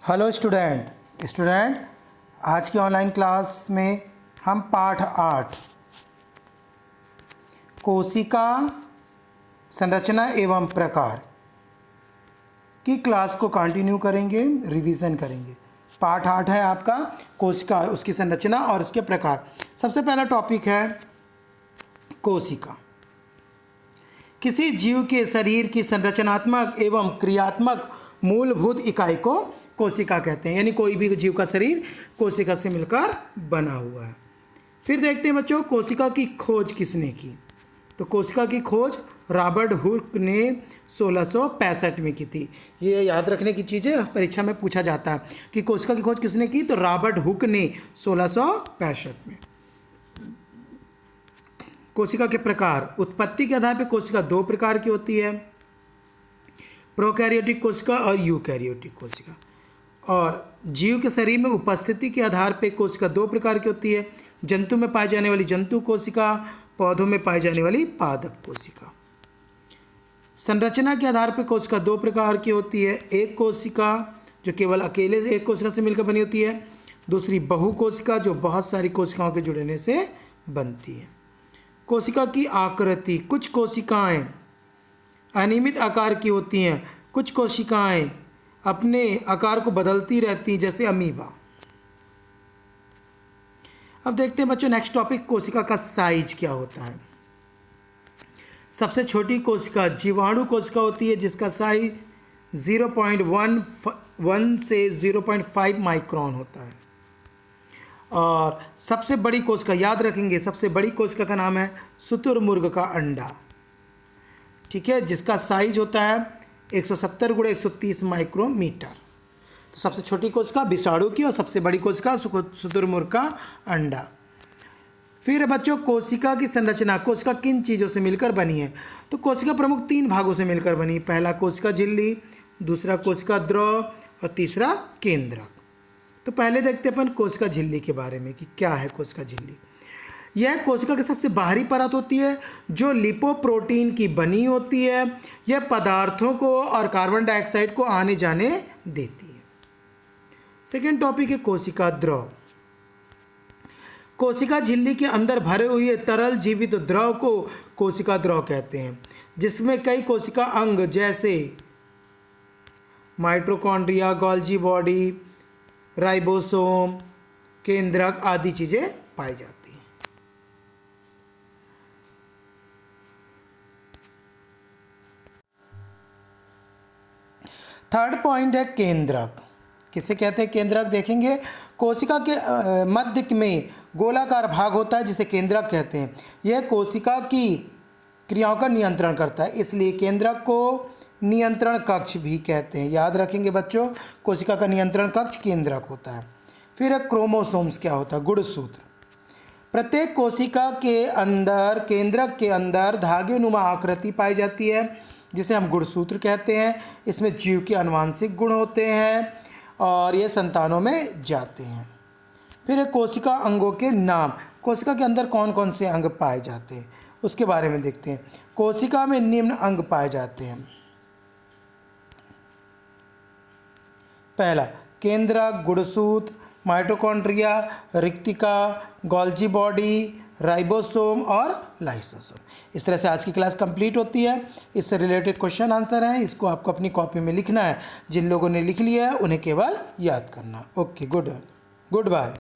Hello student आज की online class में हम पाठ 8 कोशिका संरचना एवं प्रकार की क्लास को कंटिन्यू करेंगे, रिवीजन करेंगे। पाठ 8 है आपका कोशिका, उसकी संरचना और उसके प्रकार। सबसे पहला टॉपिक है कोशिका। किसी जीव के शरीर की संरचनात्मक एवं क्रियात्मक मूलभूत इकाई को कोशिका कहते हैं, यानी कोई भी जीव का शरीर कोशिका से मिलकर बना हुआ है। फिर देखते हैं बच्चों, कोशिका की खोज किसने की। तो कोशिका की खोज रॉबर्ट हुक ने 1665 में की थी। ये याद रखने की चीज़ें परीक्षा में पूछा जाता है कि कोशिका की खोज किसने की, तो रॉबर्ट हुक ने 1665 में। कोशिका के प्रकार, उत्पत्ति के आधार पर कोशिका दो प्रकार की होती है, प्रोकैरियोटिक कोशिका और यूकैरियोटिक कोशिका। और जीव के शरीर में उपस्थिति के आधार पर कोशिका दो प्रकार की होती है, जंतु में पाई जाने वाली जंतु कोशिका, पौधों में पाई जाने वाली पादप कोशिका। संरचना के आधार पर कोशिका दो प्रकार की होती है, एक कोशिका जो केवल अकेले एक कोशिका से मिलकर बनी होती है, दूसरी बहु कोशिका जो बहुत सारी कोशिकाओं के जुड़ने से बनती है। कोशिका की आकृति, कुछ कोशिकाएं अनियमित आकार की होती हैं, कुछ कोशिकाएं अपने आकार को बदलती रहती हैं, जैसे अमीबा। अब देखते हैं बच्चों नेक्स्ट टॉपिक, कोशिका का साइज क्या होता है। सबसे छोटी कोशिका जीवाणु कोशिका होती है, जिसका साइज 0.1 से 0.5 माइक्रोन होता है। और सबसे बड़ी कोशिका, याद रखेंगे, सबसे बड़ी कोशिका का नाम है शुतुरमुर्ग का अंडा, ठीक है, जिसका साइज होता है 170 × 130 माइक्रोमीटर। तो सबसे छोटी कोशिका विषाणु की और सबसे बड़ी कोशिका शुतुरमुर्ग का अंडा। फिर बच्चों कोशिका की संरचना, कोशिका किन चीज़ों से मिलकर बनी है। तो कोशिका प्रमुख 3 भागों से मिलकर बनी है। पहला कोशिका झिल्ली, दूसरा कोशिका द्रव और तीसरा केंद्रक। तो पहले देखते हैं अपन कोशिका झिल्ली के बारे में कि क्या है कोशिका झिल्ली। यह कोशिका की सबसे बाहरी परत होती है जो लिपोप्रोटीन की बनी होती है। यह पदार्थों को और कार्बन डाइऑक्साइड को आने जाने देती है। सेकेंड टॉपिक है कोशिका द्रव। कोशिका झिल्ली के अंदर भरे हुए तरल जीवित द्रव को कोशिका द्रव कहते हैं, जिसमें कई कोशिका अंग जैसे माइटोकॉन्ड्रिया, गोल्जी बॉडी, राइबोसोम, केंद्रक आदि चीज़ें पाई जाती हैं। थर्ड पॉइंट है केंद्रक। किसे कहते हैं केंद्रक, देखेंगे कोशिका के मध्य में गोलाकार भाग होता है जिसे केंद्रक कहते हैं। यह कोशिका की क्रियाओं का नियंत्रण करता है, इसलिए केंद्रक को नियंत्रण कक्ष भी कहते हैं। याद रखेंगे बच्चों, कोशिका का नियंत्रण कक्ष केंद्रक होता है। फिर क्रोमोसोम्स क्या होता है, गुणसूत्र। प्रत्येक कोशिका के अंदर, केंद्रक के अंदर धागेनुमा आकृति पाई जाती है, जिसे हम गुणसूत्र कहते हैं। इसमें जीव के आनुवांशिक गुण होते हैं और ये संतानों में जाते हैं। फिर कोशिका अंगों के नाम, कोशिका के अंदर कौन कौन से अंग पाए जाते हैं उसके बारे में देखते हैं। कोशिका में निम्न अंग पाए जाते हैं। पहला केंद्रक, गुणसूत्र, माइटोकॉन्ड्रिया, रिक्तिका, गोल्जी बॉडी, राइबोसोम और लाइसोसोम। इस तरह से आज की क्लास कंप्लीट होती है। इससे रिलेटेड क्वेश्चन आंसर हैं, इसको आपको अपनी कॉपी में लिखना है। जिन लोगों ने लिख लिया है उन्हें केवल याद करना। Okay, good bye.